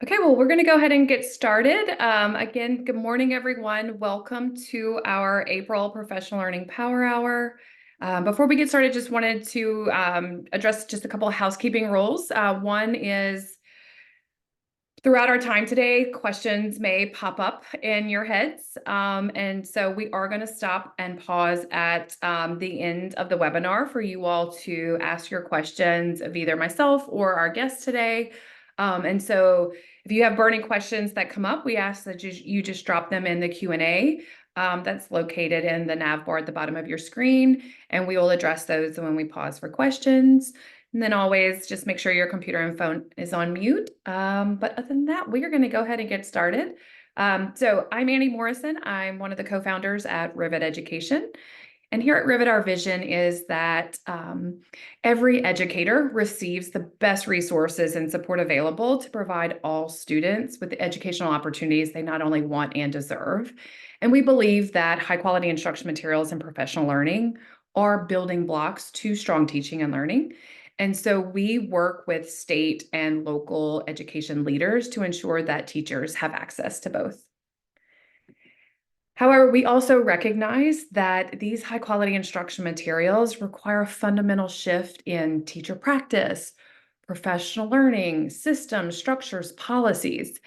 Okay, well, we're going to go ahead and get started. Again, good morning, everyone. Welcome to our April Professional Learning Power Hour. Before we get started, just wanted to address just a couple of housekeeping rules. One is throughout our time today, questions may pop up in your heads. And so we are going to stop and pause at the end of the webinar for you all to ask your questions of either myself or our guest today. And so if you have burning questions that come up, we ask that you just drop them in the Q&A that's located in the nav bar at the bottom of your screen, and we will address those when we pause for questions. And then always just make sure your computer and phone is on mute. But other than that, we are going to go ahead and get started. So I'm Annie Morrison. I'm one of the co-founders at Rivet Education. And here at Rivet, our vision is that every educator receives the best resources and support available to provide all students with the educational opportunities they not only want and deserve. And we believe that high quality instruction materials and professional learning are building blocks to strong teaching and learning. And so we work with state and local education leaders to ensure that teachers have access to both. However, we also recognize that these high quality instruction materials require a fundamental shift in teacher practice, professional learning, systems, structures, policies.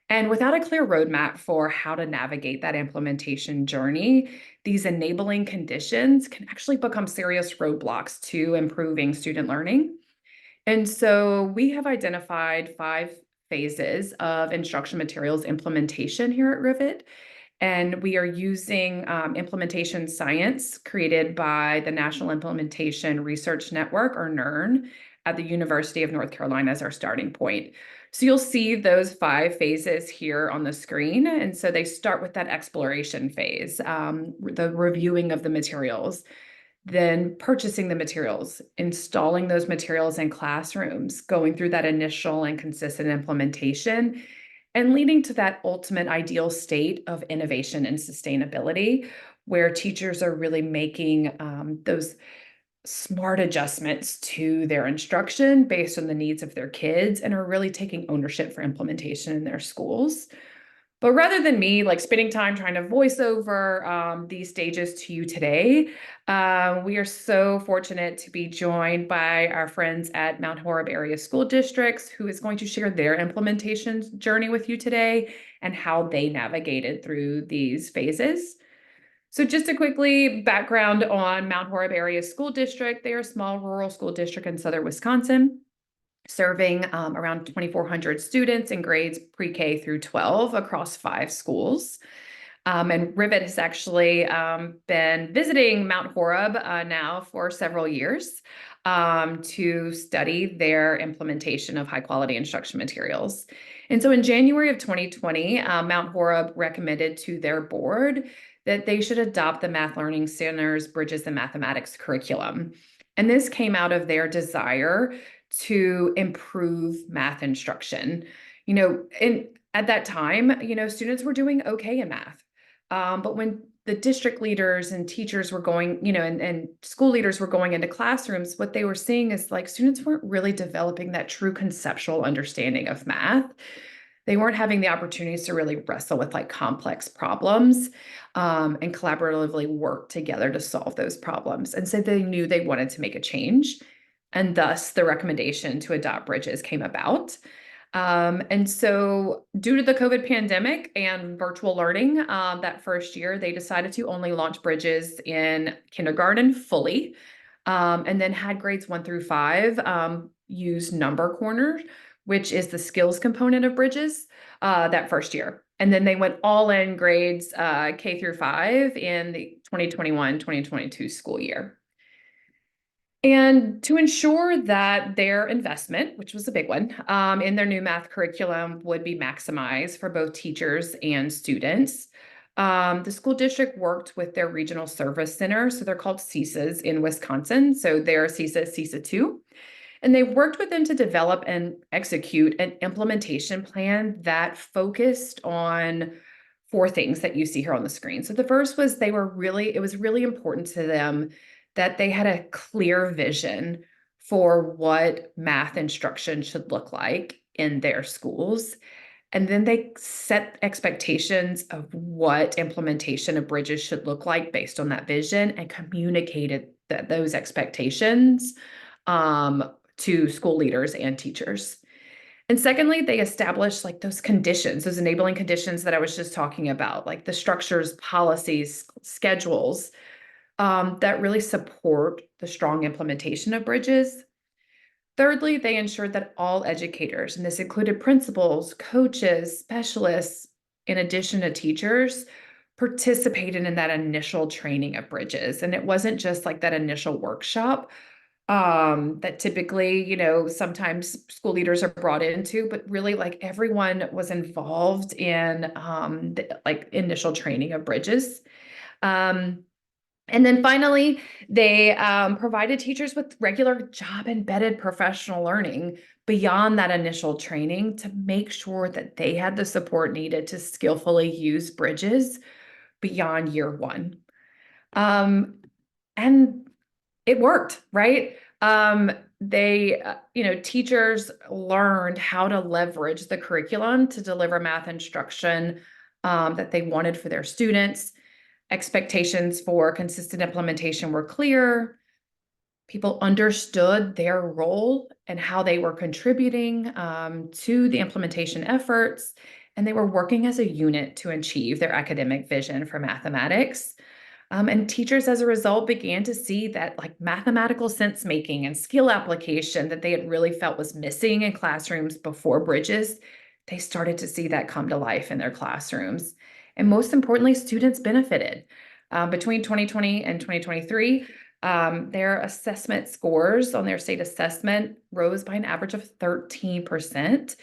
And without a clear roadmap for how to navigate that implementation journey, these enabling conditions can actually become serious roadblocks to improving student learning. And so we have identified 5 phases of instruction materials implementation here at Rivet. And we are using implementation science created by the National Implementation Research Network, or NERN, at the University of North Carolina as our starting point. So you'll see those 5 phases here on the screen. And so they start with that exploration phase, the reviewing of the materials, then purchasing the materials, installing those materials in classrooms, going through that initial and consistent implementation, and leading to that ultimate ideal state of innovation and sustainability, where teachers are really making those smart adjustments to their instruction based on the needs of their kids and are really taking ownership for implementation in their schools. But rather than me spending time trying to voice over these stages to you today, we are so fortunate to be joined by our friends at Mount Horeb Area School Districts, who is going to share their implementation journey with you today and how they navigated through these phases. So just a quickly background on Mount Horeb Area School District. They are a small rural school district in southern Wisconsin, serving around 2,400 students in grades pre-K through 12 across 5 schools. And Rivet has actually been visiting Mount Horeb now for several years to study their implementation of high quality instruction materials. And so in January of 2020, Mount Horeb recommended to their board that they should adopt the Math Learning Center's Bridges in Mathematics curriculum. And this came out of their desire to improve math instruction. At that time, students were doing okay in math. But when the district leaders and teachers were going, and school leaders were going into classrooms, what they were seeing is students weren't really developing that true conceptual understanding of math. They weren't having the opportunities to really wrestle with complex problems and collaboratively work together to solve those problems. And so they knew they wanted to make a change. And thus the recommendation to adopt Bridges came about. And so due to the COVID pandemic and virtual learning, that first year, they decided to only launch Bridges in kindergarten fully, and then had grades 1 through 5 use Number Corner, which is the skills component of Bridges, that first year. And then they went all in grades K through 5 in the 2021-2022 school year. And to ensure that their investment, which was a big one, in their new math curriculum would be maximized for both teachers and students, the school district worked with their regional service center. So they're called CESAs in Wisconsin. So they're CESA 2. And they worked with them to develop and execute an implementation plan that focused on 4 things that you see here on the screen. So the first was it was really important to them that they had a clear vision for what math instruction should look like in their schools. And then they set expectations of what implementation of Bridges should look like based on that vision and communicated those expectations to school leaders and teachers. And secondly, they established like those conditions, those enabling conditions that I was just talking about, like the structures, policies, schedules that really support the strong implementation of Bridges. Thirdly, they ensured that all educators, and this included principals, coaches, specialists, in addition to teachers, participated in that initial training of Bridges. And it wasn't just like that initial workshop that typically, sometimes school leaders are brought into, but really like everyone was involved in the like initial training of Bridges. Um, and then finally, they provided teachers with regular job-embedded professional learning beyond that initial training to make sure that they had the support needed to skillfully use Bridges beyond year one. And it worked, right? Teachers learned how to leverage the curriculum to deliver math instruction that they wanted for their students. Expectations for consistent implementation were clear. People understood their role and how they were contributing to the implementation efforts, and they were working as a unit to achieve their academic vision for mathematics. And teachers, as a result, began to see that like mathematical sense making and skill application that they had really felt was missing in classrooms before Bridges, they started to see that come to life in their classrooms. And most importantly, students benefited. Between 2020 and 2023, their assessment scores on their state assessment rose by an average of 13%.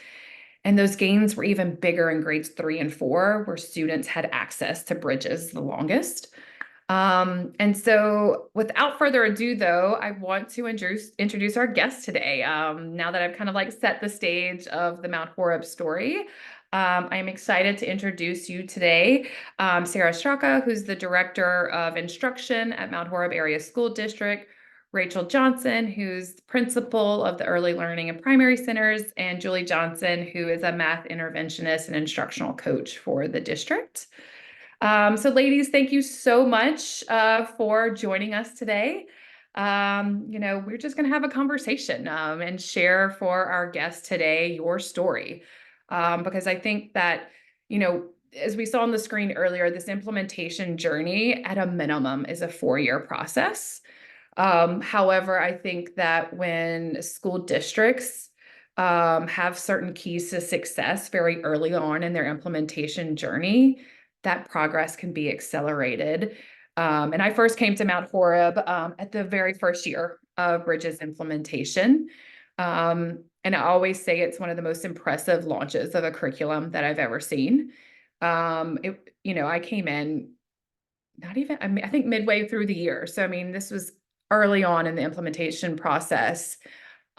And those gains were even bigger in grades 3 and 4, where students had access to Bridges the longest. And so without further ado, though, I want to introduce our guest today. Now that I've kind of like set the stage of the Mount Horeb story, I am excited to introduce you today, Sarah Straka, who's the Director of Instruction at Mount Horeb Area School District, Rachel Johnson, who's principal of the Early Learning and Primary Centers, and Julie Johnson, who is a math interventionist and instructional coach for the district. So ladies, thank you so much for joining us today. We're just going to have a conversation and share for our guest today your story. Because I think that, as we saw on the screen earlier, this implementation journey at a minimum is a 4-year process. However, I think that when school districts have certain keys to success very early on in their implementation journey, that progress can be accelerated. And I first came to Mount Horeb at the very first year of Bridges implementation. And I always say it's one of the most impressive launches of a curriculum that I've ever seen. I came in I think midway through the year. So, this was early on in the implementation process.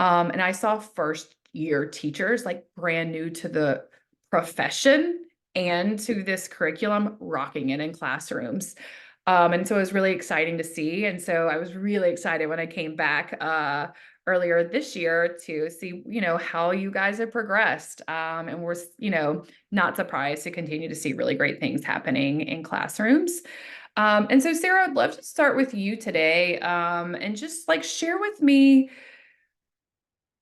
And I saw first year teachers like brand new to the profession and to this curriculum rocking it in classrooms. And so it was really exciting to see. And so I was really excited when I came back earlier this year to see, how you guys have progressed. And we're, not surprised to continue to see really great things happening in classrooms. And so Sarah, I'd love to start with you today and just like share with me,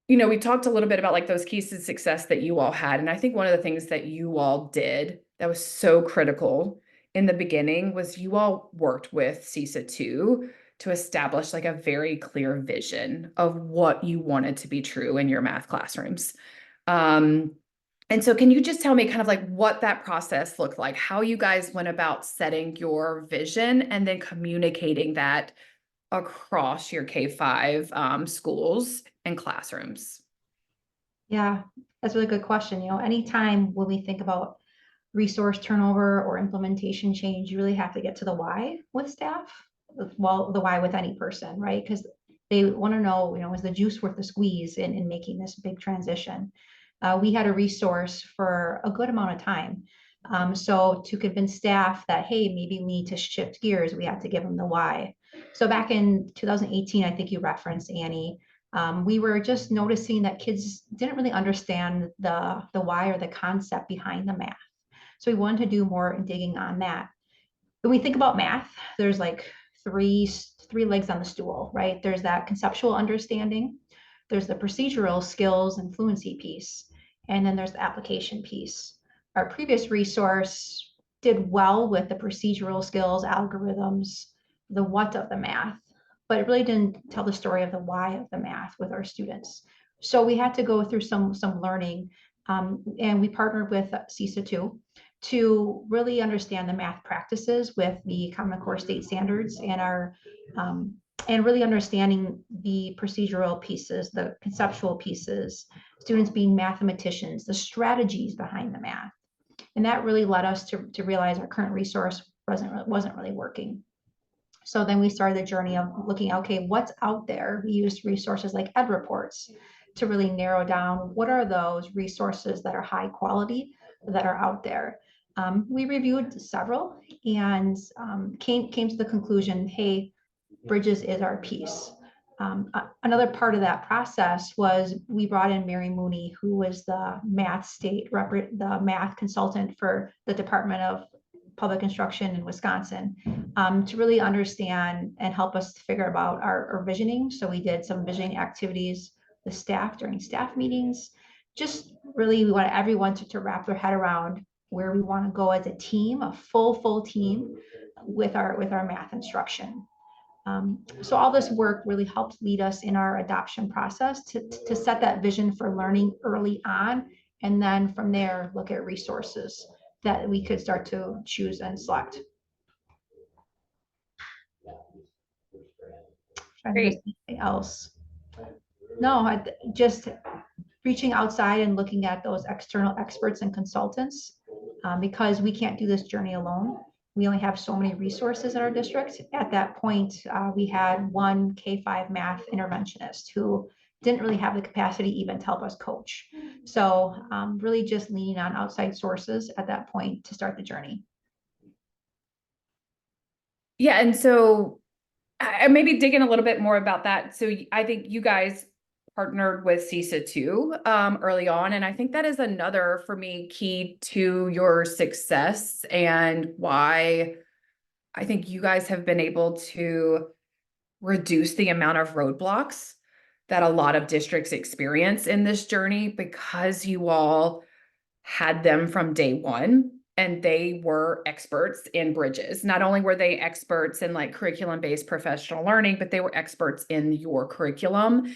we talked a little bit about like those keys to success that you all had. And I think one of the things that you all did that was so critical in the beginning was you all worked with CESA 2 to establish like a very clear vision of what you wanted to be true in your math classrooms. And so can you just tell me kind of like what that process looked like, how you guys went about setting your vision and then communicating that across your K-5 schools and classrooms? Yeah, that's a really good question. Anytime when we think about resource turnover or implementation change, you really have to get to the why with staff. Well, the why with any person, right? Because they want to know, is the juice worth the squeeze in making this big transition? We had a resource for a good amount of time. So to convince staff that, hey, maybe we need to shift gears, we had to give them the why. So back in 2018, I think you referenced, Annie, We were just noticing that kids didn't really understand the why or the concept behind the math. So we wanted to do more digging on that. When we think about math, there's like three legs on the stool, right? There's that conceptual understanding, there's the procedural skills and fluency piece, and then there's the application piece. Our previous resource did well with the procedural skills, algorithms, the what of the math, but it really didn't tell the story of the why of the math with our students. So we had to go through some learning, and we partnered with CISA too, to really understand the math practices with the Common Core state standards and our and really understanding the procedural pieces, the conceptual pieces, students being mathematicians, the strategies behind the math. And that really led us to realize our current resource wasn't really working. So then we started the journey of looking, okay, what's out there? We used resources like EdReports to really narrow down what are those resources that are high quality that are out there. We reviewed several and came to the conclusion, hey, Bridges is our piece. Another part of that process was we brought in Mary Mooney, who was the the math consultant for the Department of Public Instruction in Wisconsin, to really understand and help us figure out our visioning. So we did some visioning activities with staff during staff meetings. Just really, we want everyone to wrap their head around where we want to go as a team, a full team with our math instruction. So all this work really helped lead us in our adoption process to set that vision for learning early on, and then from there, look at resources that we could start to choose and select. Great. Anything else? No, just reaching outside and looking at those external experts and consultants, because we can't do this journey alone. We only have so many resources in our district. At that point, we had one K-5 math interventionist who didn't really have the capacity even to help us coach. So really just leaning on outside sources at that point to start the journey. Yeah, and so I maybe dig in a little bit more about that. So I think you guys partnered with CISA too, early on, and I think that is another, for me, key to your success and why I think you guys have been able to reduce the amount of roadblocks that a lot of districts experience in this journey, because you all had them from day one and they were experts in Bridges. Not only were they experts in like curriculum-based professional learning, but they were experts in your curriculum.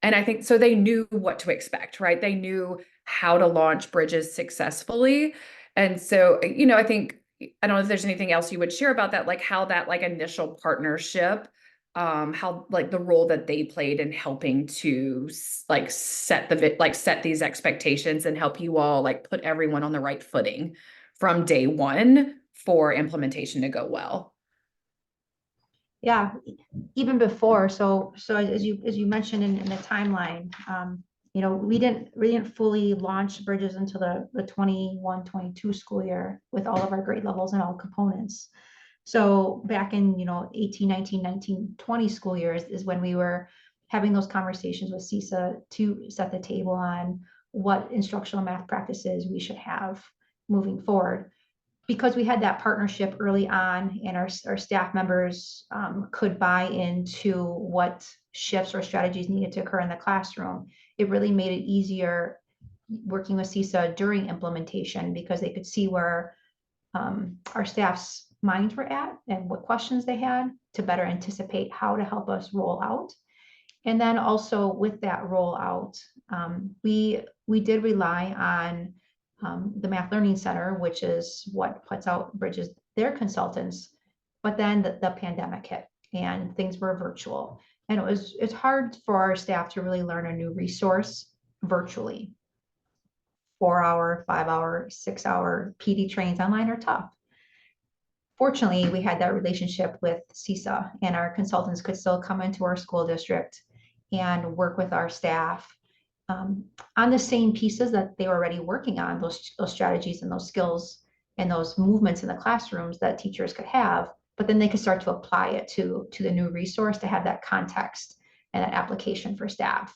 And I think so they knew what to expect, right? They knew how to launch Bridges successfully. And so, I think, I don't know if there's anything else you would share about that, like how that like initial partnership, how like the role that they played in helping to like set these expectations and help you all like put everyone on the right footing from day one for implementation to go well. Yeah, even before. So as you mentioned in the timeline, we didn't fully launch Bridges until the 21-22 school year with all of our grade levels and all components. So back in 18, 19, 19, 20 school years is when we were having those conversations with CISA to set the table on what instructional math practices we should have moving forward. Because we had that partnership early on and our staff members could buy into what shifts or strategies needed to occur in the classroom, it really made it easier working with CISA during implementation, because they could see where our staff's minds were at and what questions they had to better anticipate how to help us roll out. And then also with that rollout, we did rely on the Math Learning Center, which is what puts out Bridges, their consultants. But then the pandemic hit and things were virtual. And it's hard for our staff to really learn a new resource virtually. 4-hour, 5-hour, 6-hour PD trains online are tough. Fortunately, we had that relationship with CISA, and our consultants could still come into our school district and work with our staff on the same pieces that they were already working on, those strategies and those skills and those movements in the classrooms that teachers could have, but then they could start to apply it to the new resource to have that context and that application for staff.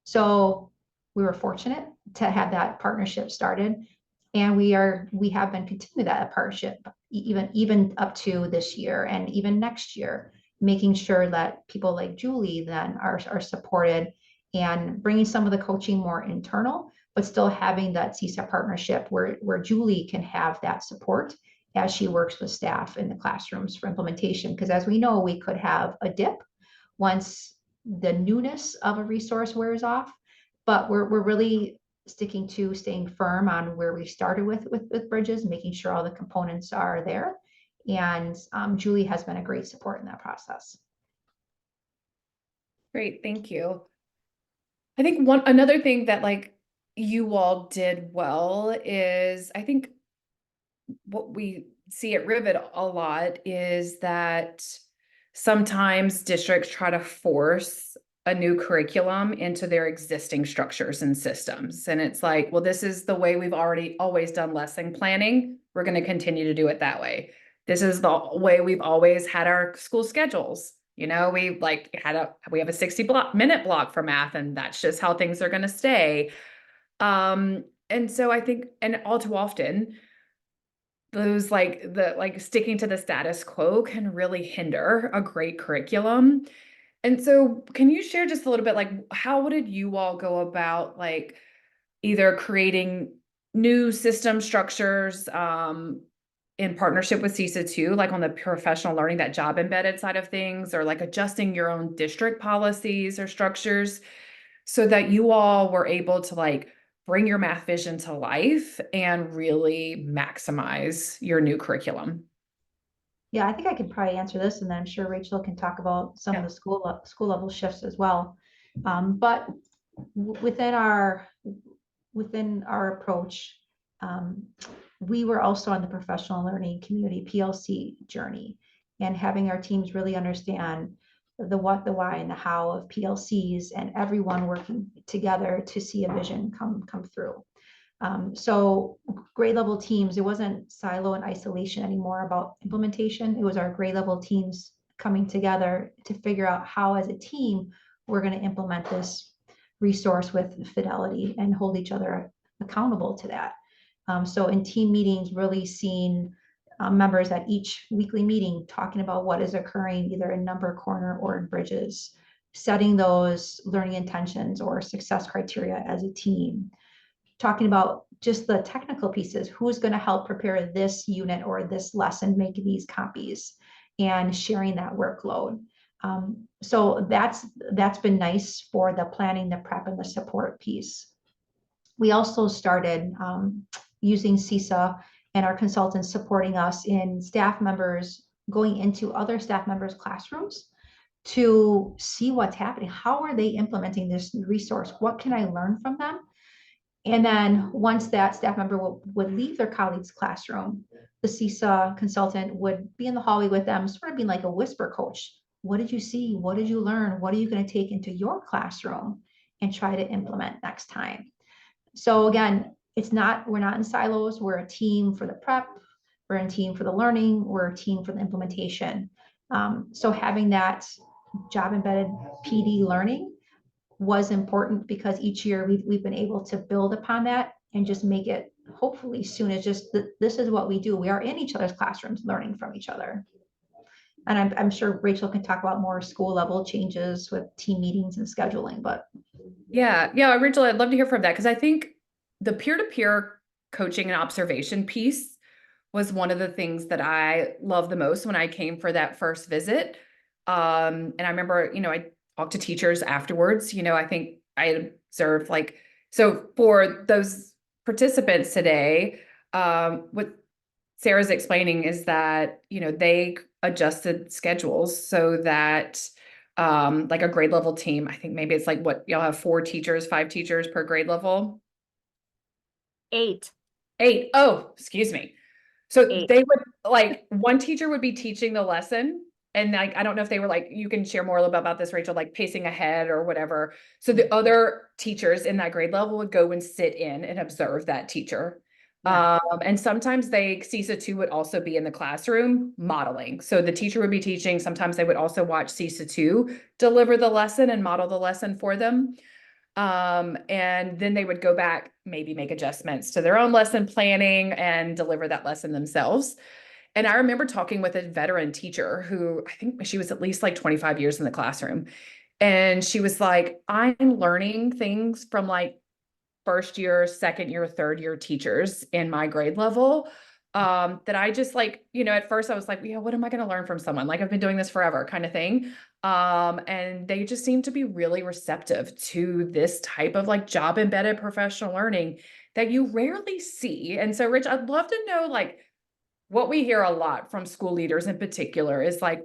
So we were fortunate to have that partnership started. And we have been continuing that partnership even up to this year and even next year, making sure that people like Julie then are supported and bringing some of the coaching more internal, but still having that CSA partnership where Julie can have that support as she works with staff in the classrooms for implementation. Because as we know, we could have a dip once the newness of a resource wears off, but we're really sticking to staying firm on where we started with Bridges, making sure all the components are there. And Julie has been a great support in that process. Great, thank you. I think another thing that like you all did well is I think what we see at Rivet a lot is that sometimes districts try to force a new curriculum into their existing structures and systems. And it's like, well, this is the way we've always done lesson planning. We're going to continue to do it that way. This is the way we've always had our school schedules. You know, we have a 60-minute block for math, and that's just how things are going to stay. And so I think, and all too often, those sticking to the status quo can really hinder a great curriculum. And so can you share just a little bit, like, how did you all go about like either creating new system structures in partnership with CISA too, like on the professional learning, that job embedded side of things, or like adjusting your own district policies or structures so that you all were able to like bring your math vision to life and really maximize your new curriculum? Yeah, I think I could probably answer this, and then I'm sure Rachel can talk about some of Yeah. the school level shifts as well. But within our approach, we were also on the professional learning community PLC journey, and having our teams really understand the what, the why, and the how of PLCs, and everyone working together to see a vision come through. So grade level teams, it wasn't silo and isolation anymore about implementation. It was our grade level teams coming together to figure out how, as a team, we're going to implement this resource with fidelity and hold each other accountable to that. So in team meetings, really seeing members at each weekly meeting talking about what is occurring either in Number Corner or in Bridges, setting those learning intentions or success criteria as a team, talking about just the technical pieces, who's going to help prepare this unit or this lesson, make these copies, and sharing that workload. So that's been nice for the planning, the prep, and the support piece. We also started using CISA and our consultants supporting us in staff members going into other staff members' classrooms to see what's happening. How are they implementing this resource? What can I learn from them? And then once that staff member would leave their colleague's classroom, the CISA consultant would be in the hallway with them, sort of being like a whisper coach. What did you see? What did you learn? What are you going to take into your classroom and try to implement next time? So again, we're not in silos. We're a team for the prep. We're a team for the learning. We're a team for the implementation. So having that job embedded PD learning was important, because each year we've been able to build upon that and just make it hopefully soon as just this is what we do. We are in each other's classrooms learning from each other. And I'm sure Rachel can talk about more school level changes with team meetings and scheduling, but Yeah, Rachel, I'd love to hear from that, because I think the peer-to-peer coaching and observation piece was one of the things that I loved the most when I came for that first visit. And I remember, I talked to teachers afterwards. I think I observed so for those participants today, what Sarah's explaining is that, they adjusted schedules so that like a grade level team, I think maybe it's like what y'all have 5 teachers per grade level. 8. 8. Oh, excuse me. So 8. they would one teacher would be teaching the lesson. And I don't know if they were you can share more about this, Rachel, like pacing ahead or whatever. So the other teachers in that grade level would go and sit in and observe that teacher. Yeah. And sometimes CISA 2 would also be in the classroom modeling. So the teacher would be teaching. Sometimes they would also watch CISA 2 deliver the lesson and model the lesson for them. And then they would go back, maybe make adjustments to their own lesson planning and deliver that lesson themselves. And I remember talking with a veteran teacher who I think she was at least like 25 years in the classroom. And she was like, I'm learning things from like first year, second year, third year teachers in my grade level. That I just like, at first I was like, yeah, what am I going to learn from someone? Like I've been doing this forever kind of thing. And they just seem to be really receptive to this type of like job embedded professional learning that you rarely see. And so, Rich, I'd love to know like what we hear a lot from school leaders in particular is like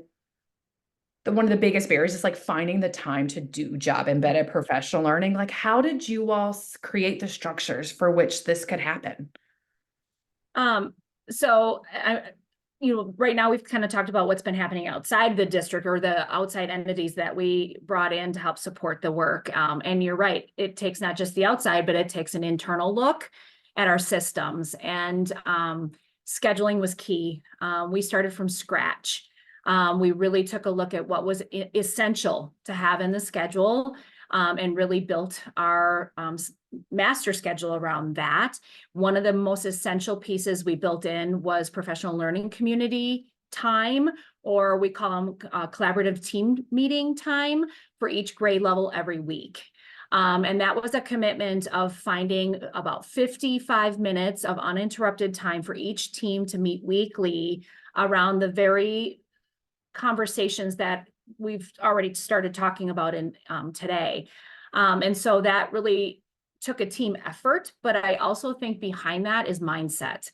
one of the biggest barriers is like finding the time to do job embedded professional learning. Like, how did you all create the structures for which this could happen? So right now we've kind of talked about what's been happening outside the district or the outside entities that we brought in to help support the work. And you're right, it takes not just the outside, but it takes an internal look at our systems, and scheduling was key. We started from scratch. We really took a look at what was essential to have in the schedule, and really built our master schedule around that. One of the most essential pieces we built in was professional learning community time, or we call them collaborative team meeting time for each grade level every week. And that was a commitment of finding about 55 minutes of uninterrupted time for each team to meet weekly around the very conversations that we've already started talking about in today. And so that really took a team effort, but I also think behind that is mindset.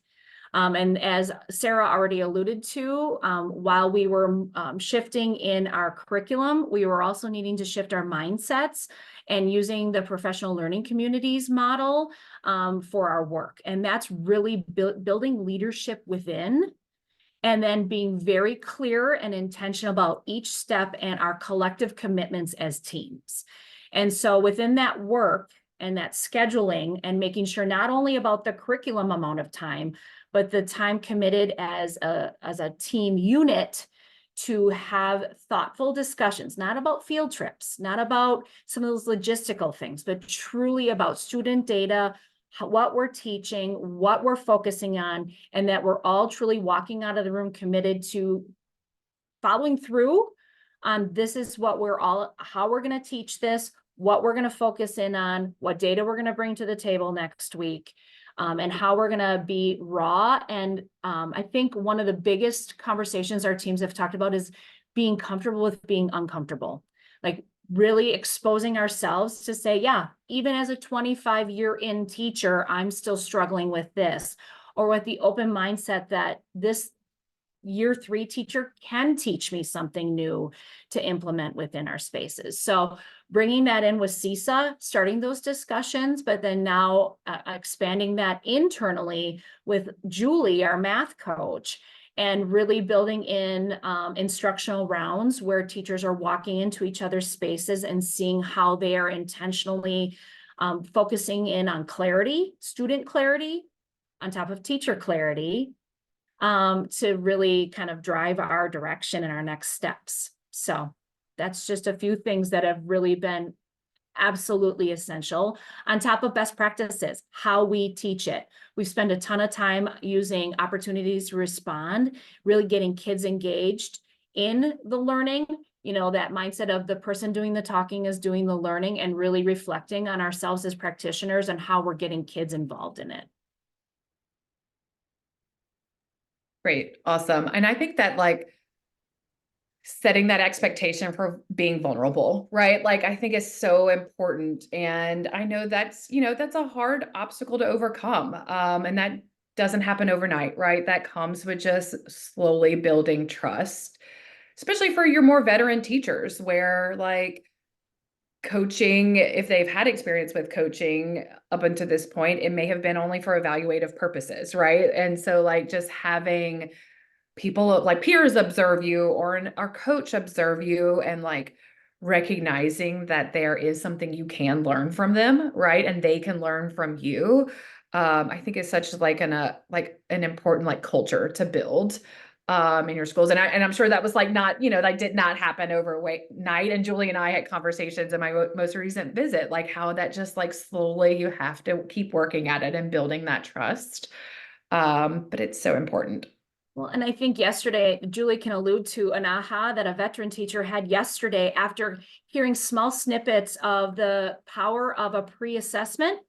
And as Sarah already alluded to, while we were shifting in our curriculum, we were also needing to shift our mindsets and using the professional learning communities model for our work. And that's really building leadership within, and then being very clear and intentional about each step and our collective commitments as teams. And so within that work and that scheduling and making sure not only about the curriculum amount of time, but the time committed as a team unit to have thoughtful discussions, not about field trips, not about some of those logistical things, but truly about student data, what we're teaching, what we're focusing on, and that we're all truly walking out of the room committed to following through on this is what how we're going to teach this, what we're going to focus in on, what data we're going to bring to the table next week, and how we're going to be raw. And I think one of the biggest conversations our teams have talked about is being comfortable with being uncomfortable. Like really exposing ourselves to say, yeah, even as a 25-year-in teacher, I'm still struggling with this, or with the open mindset that this year 3 teacher can teach me something new to implement within our spaces. So bringing that in with CISA, starting those discussions, but then now expanding that internally with Julie, our math coach, and really building in instructional rounds where teachers are walking into each other's spaces and seeing how they are intentionally focusing in on clarity, student clarity, on top of teacher clarity, to really kind of drive our direction and our next steps. So that's just a few things that have really been absolutely essential, on top of best practices, how we teach it. We've spent a ton of time using opportunities to respond, really getting kids engaged in the learning, that mindset of the person doing the talking is doing the learning, and really reflecting on ourselves as practitioners and how we're getting kids involved in it. Great. Awesome. And I think that like setting that expectation for being vulnerable, right? Like I think is so important. And I know that's a hard obstacle to overcome. And that doesn't happen overnight, right? That comes with just slowly building trust, especially for your more veteran teachers where like coaching, if they've had experience with coaching up until this point, it may have been only for evaluative purposes, right? And so like just having people like peers observe you or our coach observe you and like recognizing that there is something you can learn from them, right? And they can learn from you. I think is such like an important like culture to build in your schools. And I'm sure that was like not, that did not happen overnight. And Julie and I had conversations in my most recent visit, like how that just like slowly you have to keep working at it and building that trust. But it's so important. Well, and I think yesterday, Julie can allude to an aha that a veteran teacher had yesterday after hearing small snippets of the power of a pre-assessment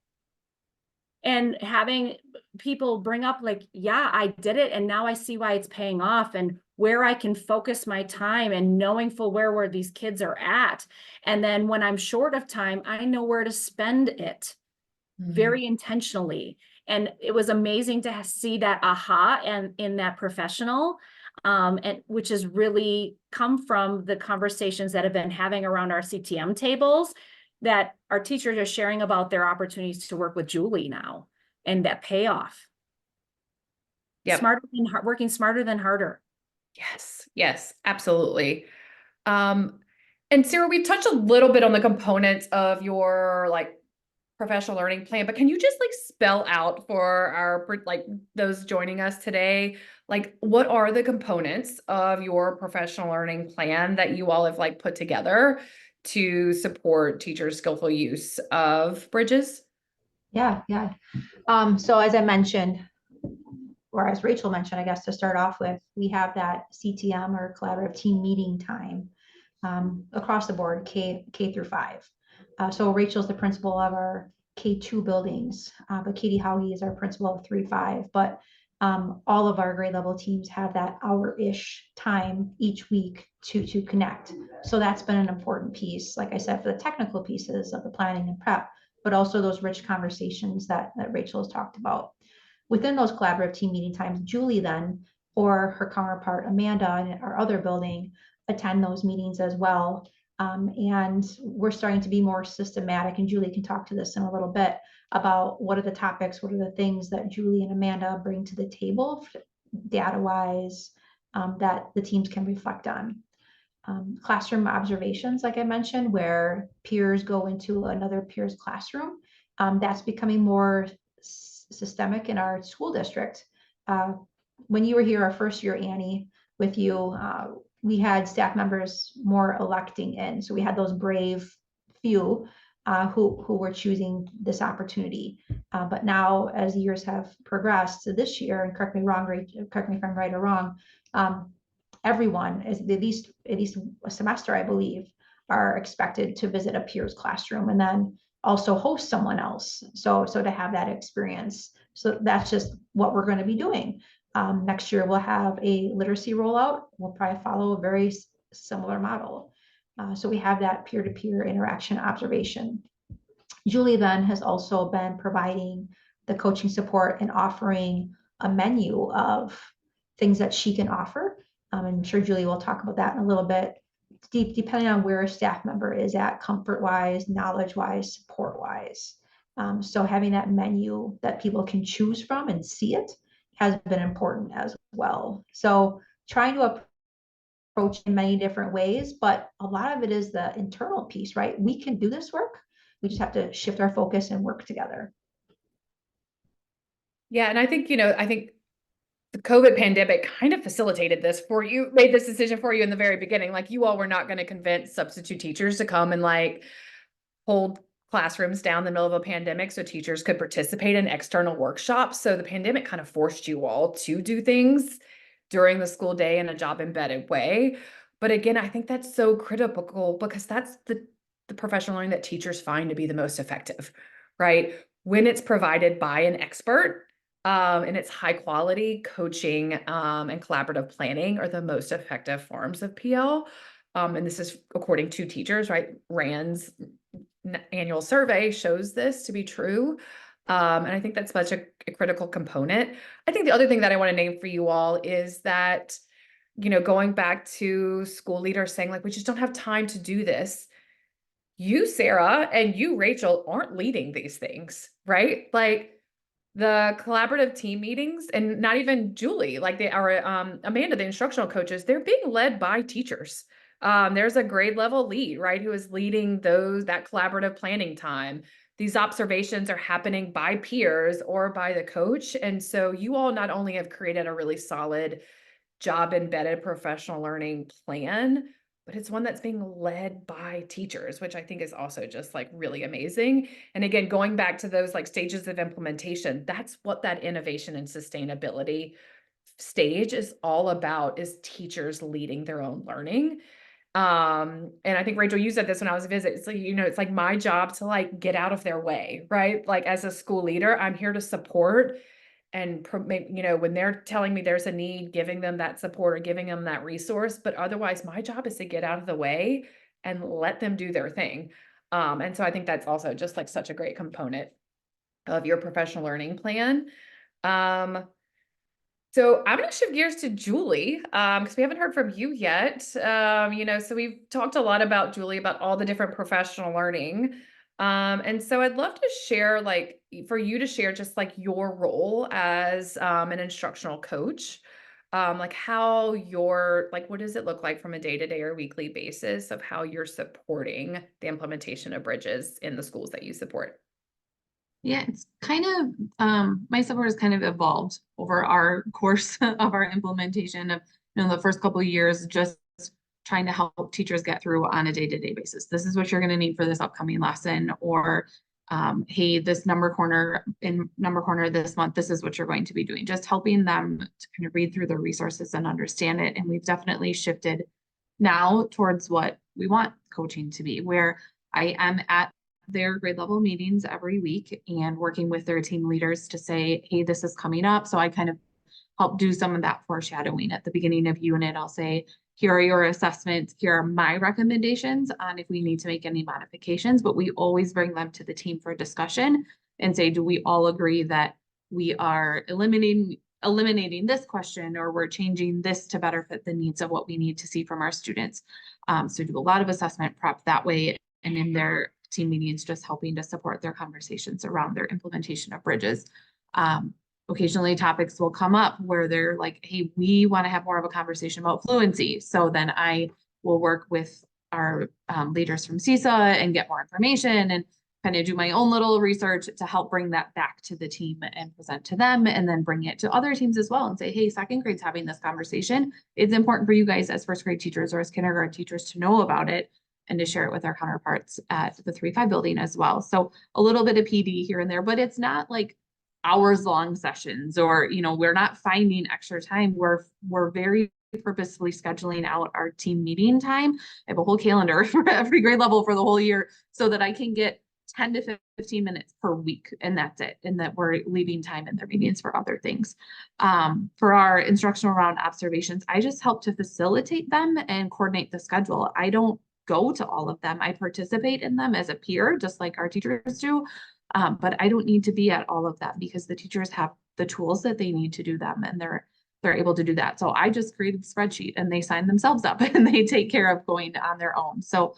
and having people bring up like, yeah, I did it. And now I see why it's paying off and where I can focus my time and knowing full where these kids are at. And then when I'm short of time, I know where to spend it very intentionally. And it was amazing to see that aha and in that professional, and which has really come from the conversations that have been having around our CTM tables, that our teachers are sharing about their opportunities to work with Julie now and that payoff. Yep. Working smarter than harder. Yes, absolutely. And Sarah, we touched a little bit on the components of your like professional learning plan, but can you just like spell out for our like those joining us today, like what are the components of your professional learning plan that you all have like put together to support teachers' skillful use of Bridges? Yeah. So as I mentioned, or as Rachel mentioned, I guess to start off with, we have that CTM or collaborative team meeting time across the board, K through 5. So Rachel's the principal of our K2 buildings, but Katie Hauge is our principal of 3-5. But all of our grade level teams have that hour-ish time each week to connect. So that's been an important piece, like I said, for the technical pieces of the planning and prep, but also those rich conversations that Rachel has talked about. Within those collaborative team meeting times, Julie then, or her counterpart Amanda in our other building, attend those meetings as well. And we're starting to be more systematic, and Julie can talk to this in a little bit about what are the topics, what are the things that Julie and Amanda bring to the table data-wise, that the teams can reflect on. Classroom observations, like I mentioned, where peers go into another peer's classroom. That's becoming more systemic in our school district. When you were here our first year, Annie, with you, we had staff members more electing in. So we had those brave few who were choosing this opportunity. But now, as years have progressed to this year, and correct me if I'm right or wrong, everyone is at least a semester, I believe, are expected to visit a peer's classroom and then also host someone else. So to have that experience. So that's just what we're going to be doing. Next year, we'll have a literacy rollout. We'll probably follow a very similar model. So we have that peer-to-peer interaction observation. Julie then has also been providing the coaching support and offering a menu of things that she can offer. I'm sure Julie will talk about that in a little bit, depending on where a staff member is at, comfort-wise, knowledge-wise, support-wise. So having that menu that people can choose from and see it has been important as well. So trying to approach in many different ways, but a lot of it is the internal piece, right? We can do this work. We just have to shift our focus and work together. Yeah, and I think, the COVID pandemic kind of facilitated this for you, made this decision for you in the very beginning. Like you all were not going to convince substitute teachers to come and like hold classrooms down in the middle of a pandemic so teachers could participate in external workshops. So the pandemic kind of forced you all to do things during the school day in a job embedded way. But again, I think that's so critical because that's the professional learning that teachers find to be the most effective, right? When it's provided by an expert, and it's high quality coaching and collaborative planning are the most effective forms of PL. And this is according to teachers, right? RAND's annual survey shows this to be true. And I think that's such a critical component. I think the other thing that I want to name for you all is that, going back to school leaders saying like, we just don't have time to do this. You, Sarah, and you, Rachel, aren't leading these things, right? Like the collaborative team meetings, and not even Julie, like Amanda, the instructional coaches, they're being led by teachers. There's a grade level lead, right, who is leading that collaborative planning time. these observations are happening by peers or by the coach. And so you all not only have created a really solid job embedded professional learning plan, but it's one that's being led by teachers, which I think is also just like really amazing. And again, going back to those like stages of implementation, that's what that innovation and sustainability stage is all about, is teachers leading their own learning. And I think Rachel, you said this when I was a visit. It's like, it's like my job to like get out of their way, right? Like as a school leader, I'm here to support and when they're telling me there's a need, giving them that support or giving them that resource. But otherwise, my job is to get out of the way and let them do their thing. And so I think that's also just like such a great component of your professional learning plan. So I'm going to shift gears to Julie, because we haven't heard from you yet. So we've talked a lot about Julie, about all the different professional learning. And so I'd love to share, like, for you to share just like your role as an instructional coach, like how what does it look like from a day-to-day or weekly basis of how you're supporting the implementation of Bridges in the schools that you support? Yeah, it's kind of, my support has kind of evolved over our course of our implementation of, the first couple of years, just trying to help teachers get through on a day-to-day basis. This is what you're going to need for this upcoming lesson, or, hey, this number corner this month, this is what you're going to be doing. Just helping them to kind of read through the resources and understand it. And we've definitely shifted now towards what we want coaching to be, where I am at their grade level meetings every week and working with their team leaders to say, hey, this is coming up. So I kind of help do some of that foreshadowing at the beginning of unit. I'll say, here are your assessments. Here are my recommendations on if we need to make any modifications, but we always bring them to the team for discussion and say, do we all agree that we are eliminating this question, or we're changing this to better fit the needs of what we need to see from our students? So do a lot of assessment prep that way. And in their team meetings, just helping to support their conversations around their implementation of Bridges. Occasionally topics will come up where they're like, hey, we want to have more of a conversation about fluency. So then I will work with our leaders from CISA and get more information and kind of do my own little research to help bring that back to the team and present to them, and then bring it to other teams as well and say, hey, second grade's having this conversation. It's important for you guys as first grade teachers or as kindergarten teachers to know about it, and to share it with our counterparts at the 3-5 building as well. So a little bit of PD here and there, but it's not like hours long sessions, or, we're not finding extra time. We're very purposefully scheduling out our team meeting time. I have a whole calendar for every grade level for the whole year so that I can get 10 to 15 minutes per week, and that's it. And that we're leaving time in their meetings for other things. For our instructional round observations, I just help to facilitate them and coordinate the schedule. I don't go to all of them. I participate in them as a peer, just like our teachers do. But I don't need to be at all of that because the teachers have the tools that they need to do them, and they're able to do that. So I just created a spreadsheet and they sign themselves up and they take care of going on their own. So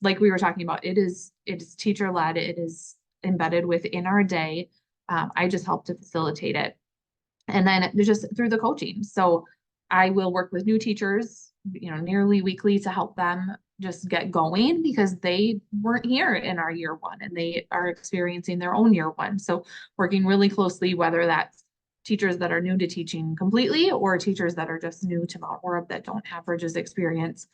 like we were talking about, it is teacher led, it is embedded within our day. I just help to facilitate it. And then just through the coaching. So I will work with new teachers, nearly weekly, to help them just get going because they weren't here in our year one and they are experiencing their own year one. So working really closely, whether that's teachers that are new to teaching completely or teachers that are just new to Mount Orab that don't have Bridges experience.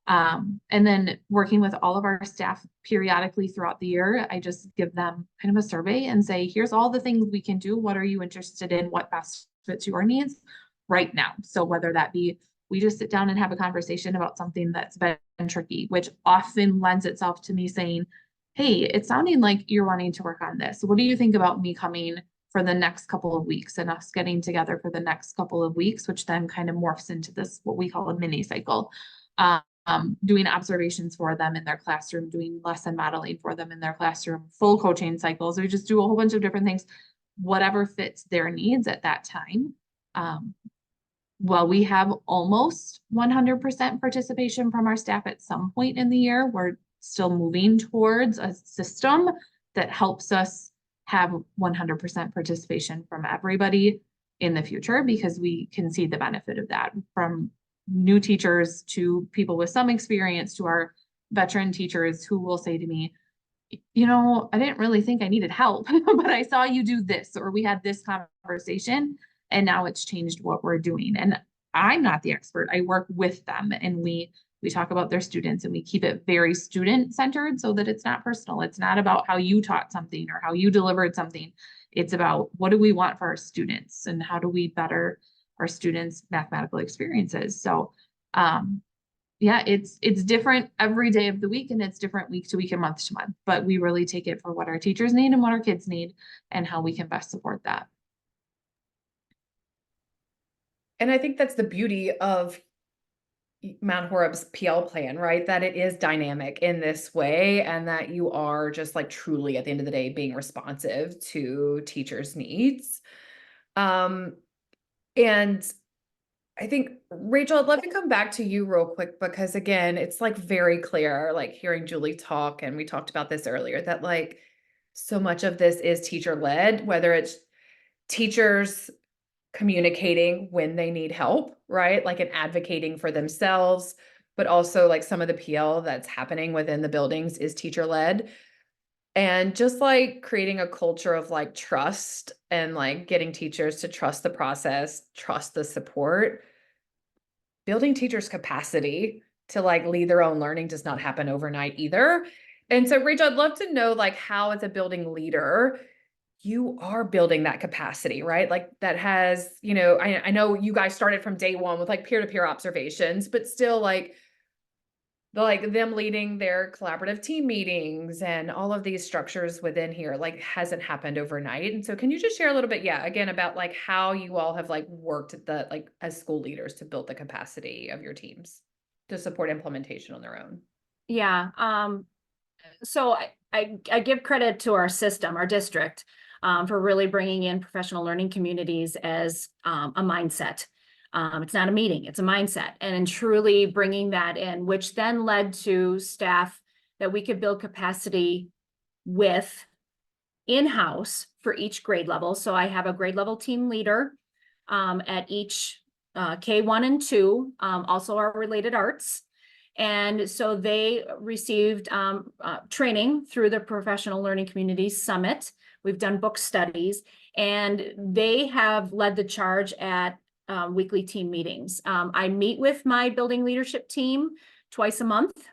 And then working with all of our staff periodically throughout the year, I just give them kind of a survey and say, here's all the things we can do. What are you interested in? What best fits your needs right now? So whether that be we just sit down and have a conversation about something that's been tricky, which often lends itself to me saying, hey, it's sounding like you're wanting to work on this. What do you think about me coming for the next couple of weeks and us getting together for the next couple of weeks, which then kind of morphs into this, what we call a mini cycle, doing observations for them in their classroom, doing lesson modeling for them in their classroom, full coaching cycles. We just do a whole bunch of different things, whatever fits their needs at that time. Well, we have almost 100% participation from our staff at some point in the year. We're still moving towards a system that helps us have 100% participation from everybody in the future, because we can see the benefit of that, from new teachers to people with some experience to our veteran teachers who will say to me, you know, I didn't really think I needed help, but I saw you do this, or we had this conversation, and now it's changed what we're doing. And I'm not the expert. I work with them, and we talk about their students, and we keep it very student centered so that it's not personal. It's not about how you taught something or how you delivered something. It's about what do we want for our students and how do we better our students' mathematical experiences. So yeah, it's different every day of the week, and it's different week to week and month to month, but we really take it for what our teachers need and what our kids need and how we can best support that. And I think that's the beauty of Mount Horeb's PL plan, right? That it is dynamic in this way, and that you are just like truly at the end of the day being responsive to teachers' needs. And I think, Rachel, I'd love to come back to you real quick, because again, it's like very clear, like hearing Julie talk, and we talked about this earlier, that like so much of this is teacher led, whether it's teachers communicating when they need help, right? Like, and advocating for themselves, but also like some of the PL that's happening within the buildings is teacher led. And just like creating a culture of like trust, and like getting teachers to trust the process, trust the support. Building teachers' capacity to like lead their own learning does not happen overnight either. And so, Rachel, I'd love to know like how, as a building leader, you are building that capacity, right? Like that has, I know you guys started from day one with like peer-to-peer observations, but still like them leading their collaborative team meetings and all of these structures within here, like hasn't happened overnight. And so can you just share a little bit, again, about like how you all have like worked at the, like as school leaders, to build the capacity of your teams to support implementation on their own? Yeah, so I give credit to our system, our district, for really bringing in professional learning communities as a mindset. It's not a meeting, it's a mindset, and truly bringing that in, which then led to staff that we could build capacity with in-house for each grade level. So I have a grade level team leader at each K1 and 2, also our related arts. And so they received training through the Professional Learning Communities Summit. We've done book studies, and they have led the charge at weekly team meetings. I meet with my building leadership team twice a month,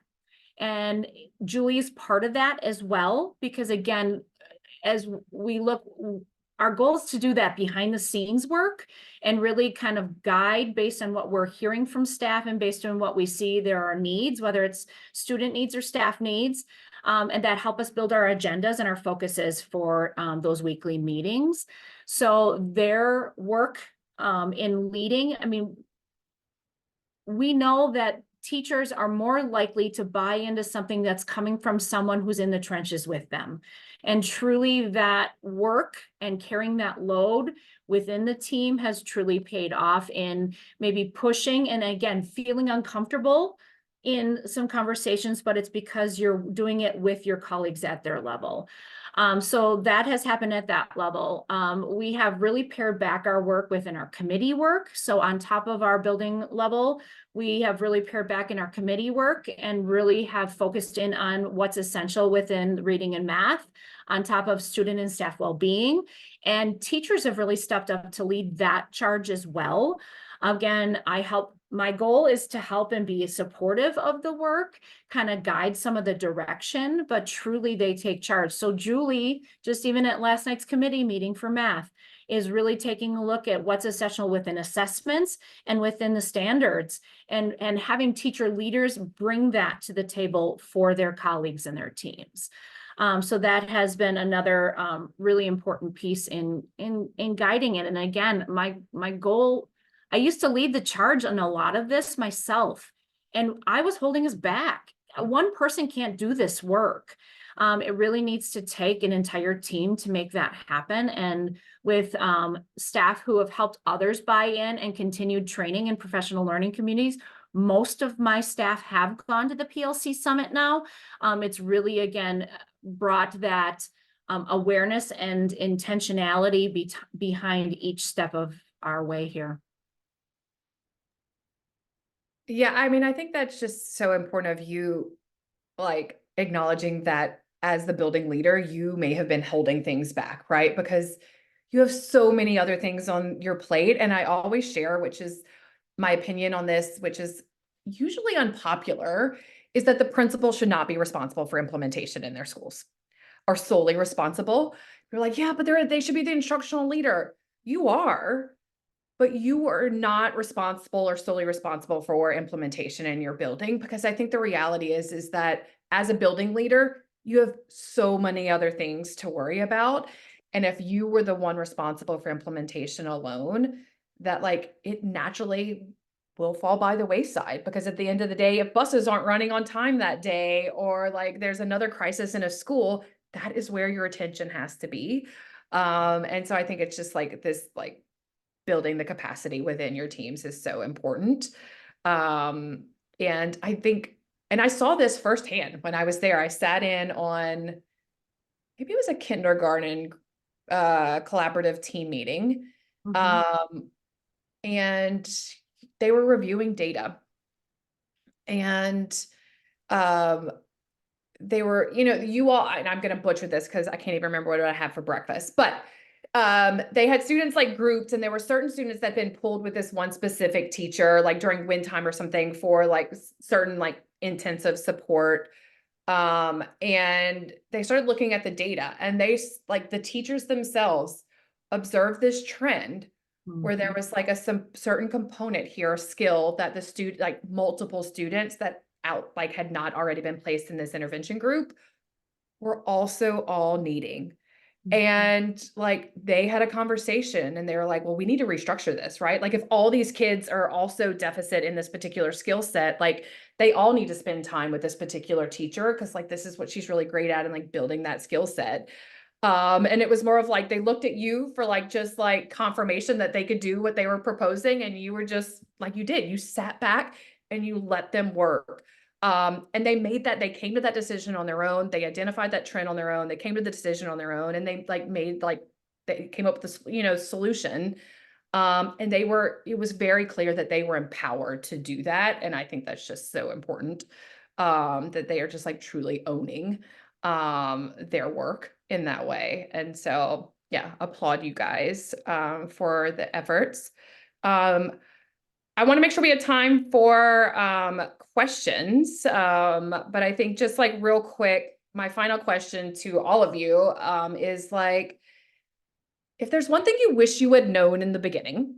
and Julie's part of that as well, because again, as we look, our goal is to do that behind the scenes work and really kind of guide based on what we're hearing from staff and based on what we see there are needs, whether it's student needs or staff needs, and that help us build our agendas and our focuses for those weekly meetings. So their work in leading, I mean, we know that teachers are more likely to buy into something that's coming from someone who's in the trenches with them. And truly that work and carrying that load within the team has truly paid off in maybe pushing and again, feeling uncomfortable in some conversations, but it's because you're doing it with your colleagues at their level. So that has happened at that level. We have really pared back our work within our committee work. So on top of our building level, we have really pared back in our committee work and really have focused in on what's essential within reading and math, on top of student and staff well-being. And teachers have really stepped up to lead that charge as well. Again, my goal is to help and be supportive of the work, kind of guide some of the direction, but truly they take charge. So Julie, just even at last night's committee meeting for math, is really taking a look at what's essential within assessments and within the standards, and having teacher leaders bring that to the table for their colleagues and their teams. So that has been another really important piece in guiding it. And again, my goal, I used to lead the charge on a lot of this myself, and I was holding us back. One person can't do this work. It really needs to take an entire team to make that happen. And with staff who have helped others buy in and continued training in professional learning communities, most of my staff have gone to the PLC Summit now. It's really, again, brought that awareness and intentionality behind each step of our way here. Yeah, I mean, I think that's just so important of you, like acknowledging that as the building leader, you may have been holding things back, right? Because you have so many other things on your plate. And I always share, which is my opinion on this, which is usually unpopular, is that the principal should not be responsible for implementation in their schools, or solely responsible. You're like, yeah, but they should be the instructional leader. You are, but you are not responsible or solely responsible for implementation in your building, because I think the reality is that as a building leader, you have so many other things to worry about. And if you were the one responsible for implementation alone, that like it naturally will fall by the wayside, because at the end of the day, if buses aren't running on time that day, or like there's another crisis in a school, that is where your attention has to be. And so I think it's just like this, like building the capacity within your teams is so important. And I think, and I saw this firsthand when I was there. I sat in on, maybe it was a kindergarten collaborative team meeting. And they were reviewing data. And they were, you all, and I'm going to butcher this because I can't even remember what I had for breakfast, but they had students like grouped, and there were certain students that had been pulled with this one specific teacher, like during wind time or something, for like certain like intensive support. And they started looking at the data, and they like the teachers themselves observed this trend where there was like some certain component here, a skill that the student, like multiple students that like had not already been placed in this intervention group, were also all needing. And like they had a conversation, and they were like, well, we need to restructure this, right? Like if all these kids are also deficit in this particular skill set, like they all need to spend time with this particular teacher, because like this is what she's really great at, and like building that skill set. And it was more of like they looked at you for like just like confirmation that they could do what they were proposing, and you were just like, you sat back and you let them work. And they came to that decision on their own. They identified that trend on their own. They came to the decision on their own, and they they came up with this, solution. And it was very clear that they were empowered to do that. And I think that's just so important, that they are just like truly owning, their work in that way. And so, yeah, applaud you guys, for the efforts. I want to make sure we have time for questions, but I think just like real quick, my final question to all of you is like, if there's one thing you wish you had known in the beginning,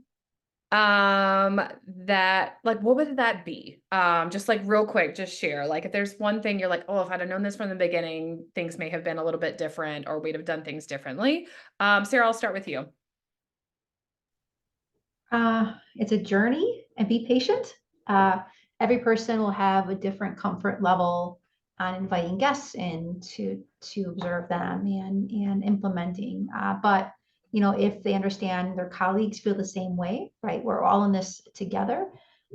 that like, what would that be? Just like real quick, just share, like if there's one thing you're like, oh, if I'd have known this from the beginning, things may have been a little bit different, or we'd have done things differently. Sarah, I'll start with you. It's a journey, and be patient. Every person will have a different comfort level on inviting guests in to observe them and implementing. But if they understand their colleagues feel the same way, right? We're all in this together.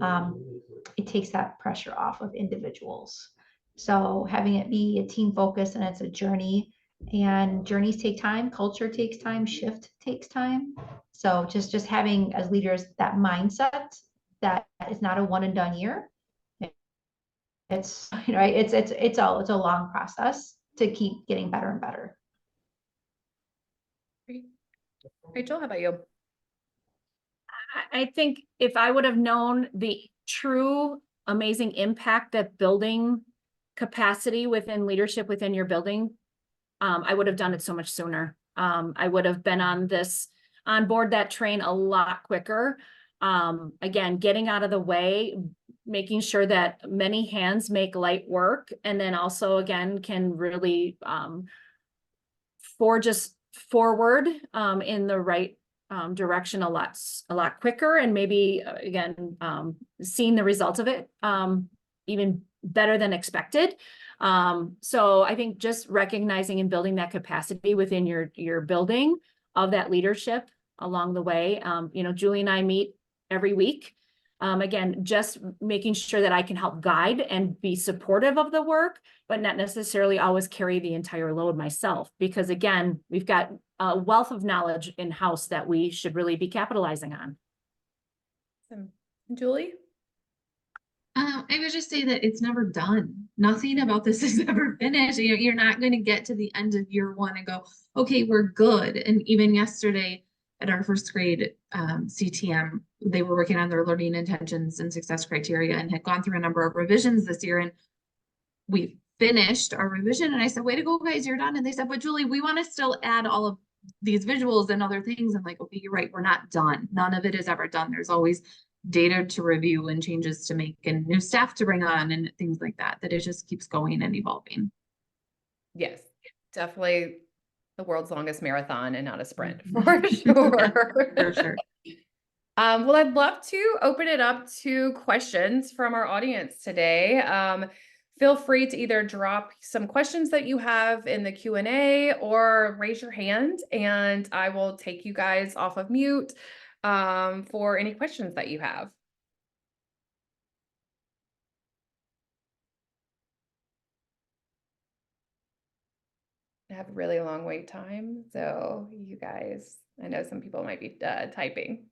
It takes that pressure off of individuals. So having it be a team focus, and it's a journey, and journeys take time, culture takes time, shift takes time. So just having as leaders that mindset that it's not a one and done year. It's right. It's a long process to keep getting better and better. Great. Rachel, how about you? I think if I would have known the true amazing impact that building capacity within leadership within your building, I would have done it so much sooner. I would have been on board that train a lot quicker. Again, getting out of the way, making sure that many hands make light work, and then also again can really forge us forward in the right direction a lot quicker, and maybe again seeing the results of it even better than expected. So I think just recognizing and building that capacity within your building of that leadership along the way. Julie and I meet every week. Again, just making sure that I can help guide and be supportive of the work, but not necessarily always carry the entire load myself, because again, we've got a wealth of knowledge in-house that we should really be capitalizing on. Julie? I would just say that it's never done. nothing about this is ever finished. You're not going to get to the end of year one and go, okay, we're good. And even yesterday at our first grade CTM, they were working on their learning intentions and success criteria and had gone through a number of revisions this year. And we finished our revision and I said, way to go guys, you're done. And they said, but Julie, we want to still add all of these visuals and other things. I'm like, okay, you're right. We're not done. None of it is ever done. There's always data to review and changes to make and new staff to bring on and things like that, that it just keeps going and evolving. Yes, definitely the world's longest marathon and not a sprint Mhm. for sure. For sure. Well, I'd love to open it up to questions from our audience today. Feel free to either drop some questions that you have in the Q&A or raise your hand and I will take you guys off of mute for any questions that you have. I have a really long wait time, so you guys, I know some people might be typing.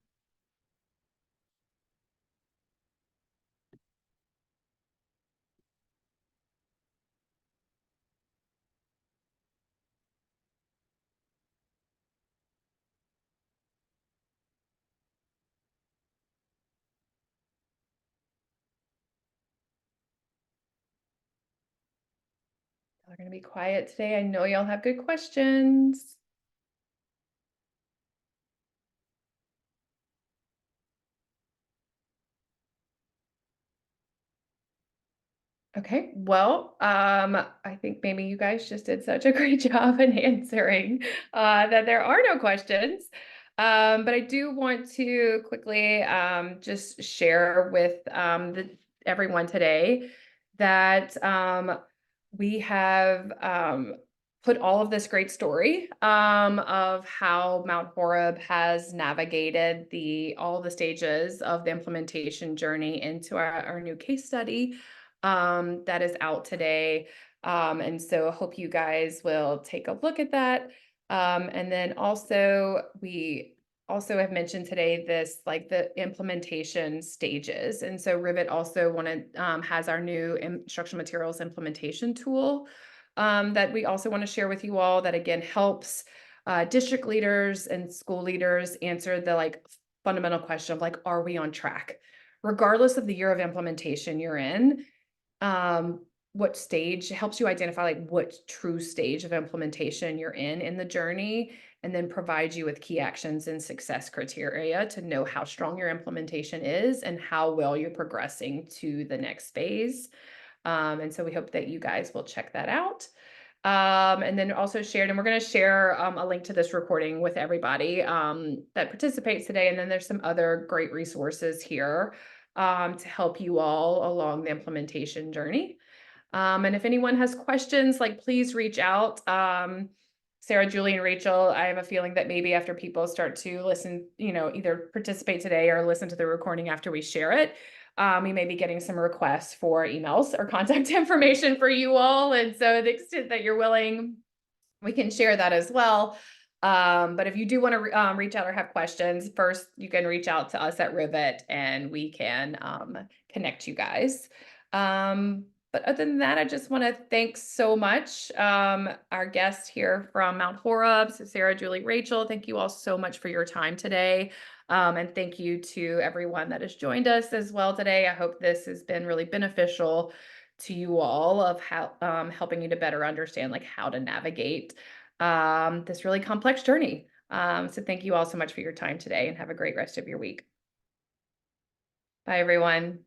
Y'all are gonna be quiet today. I know y'all have good questions. Okay, well, I think maybe you guys just did such a great job in answering that there are no questions. But I do want to quickly just share with everyone today that we have put all of this great story of how Mount Horeb has navigated all the stages of the implementation journey into our new case study that is out today. And so I hope you guys will take a look at that. And then also we also have mentioned today this like the implementation stages. And so Rivet also has our new instructional materials implementation tool that we also want to share with you all that again helps district leaders and school leaders answer the like fundamental question of like, are we on track? Regardless of the year of implementation you're in, what stage helps you identify like what true stage of implementation you're in the journey, and then provides you with key actions and success criteria to know how strong your implementation is and how well you're progressing to the next phase. And so we hope that you guys will check that out. And then also shared, and we're going to share a link to this recording with everybody that participates today. And then there's some other great resources here to help you all along the implementation journey. And if anyone has questions, like please reach out. Sarah, Julie, and Rachel, I have a feeling that maybe after people start to listen, either participate today or listen to the recording after we share it, we may be getting some requests for emails or contact information for you all. And so the extent that you're willing, we can share that as well. But if you do want to reach out or have questions, first you can reach out to us at Rivet and we can connect you guys. But other than that, I just want to thank so much our guests here from Mount Horeb, so Sarah, Julie, Rachel. Thank you all so much for your time today. And thank you to everyone that has joined us as well today. I hope this has been really beneficial to you all of how helping you to better understand like how to navigate this really complex journey. So thank you all so much for your time today and have a great rest of your week. Bye, everyone.